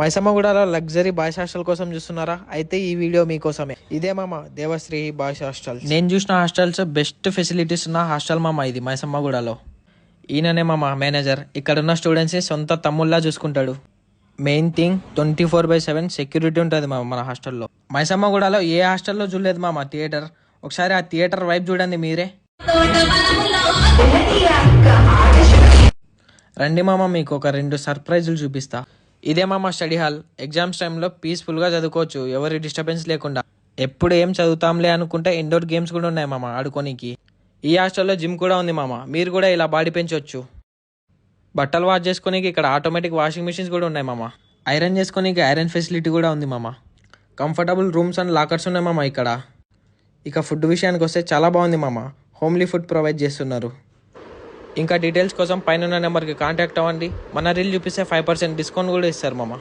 మైసమ్మగూడలో luxury boys hostel కోసం చూస్తున్నారా? అయితే ఈ వీడియో మీకోసమే. ఇదే మామ దేవశ్రీ బాయ్స్ హాస్టల్. నేను చూసిన హాస్టల్స్ బెస్ట్ ఫెసిలిటీస్ ఉన్న హాస్టల్ మామ ఇది మైసమ్మగూడలో. ఈయననే మామ మేనేజర్. ఇక్కడ ఉన్న స్టూడెంట్స్ సొంత తమ్ముళ్ళ చూసుకుంటాడు. మెయిన్ థింగ్ 24/7 సెక్యూరిటీ ఉంటుంది మామ మన హాస్టల్లో. మైసమ్మగూడలో ఏ హాస్టల్లో చూడలేదు మామ థియేటర్. ఒకసారి ఆ థియేటర్ వైపు చూడండి మీరే. రండి మామ, మీకు ఒక 2 సర్ప్రైజులు చూపిస్తా. ఇదే మామ స్టడీ హాల్. ఎగ్జామ్స్ టైంలో పీస్ఫుల్గా చదువుకోవచ్చు, ఎవరి డిస్టర్బెన్స్ లేకుండా. ఎప్పుడు ఏం చదువుతాంలే అనుకుంటే ఇండోర్ గేమ్స్ కూడా ఉన్నాయి మామ ఆడుకోనికి. ఈ హాస్టల్లో జిమ్ కూడా ఉంది మామ. మీరు కూడా ఇలా బాడీ పెంచవచ్చు. బట్టలు వాష్ చేసుకోనికి ఇక్కడ ఆటోమేటిక్ వాషింగ్ మిషన్స్ కూడా ఉన్నాయి మామ. ఐరన్ చేసుకోనికి ఐరన్ ఫెసిలిటీ కూడా ఉంది మామ. కంఫర్టబుల్ రూమ్స్ అండ్ లాకర్స్ ఉన్నాయి మామ ఇక్కడ. ఇక ఫుడ్ విషయానికి వస్తే చాలా బాగుంది మామ. హోమ్లీ ఫుడ్ ప్రొవైడ్ చేస్తున్నారు. ఇంకా డీటెయిల్స్ కోసం పైన నెంబర్కి కాంటాక్ట్ అవ్వండి. మన రీల్ చూపిస్తే 5% డిస్కౌంట్ కూడా ఇస్తారు మామ.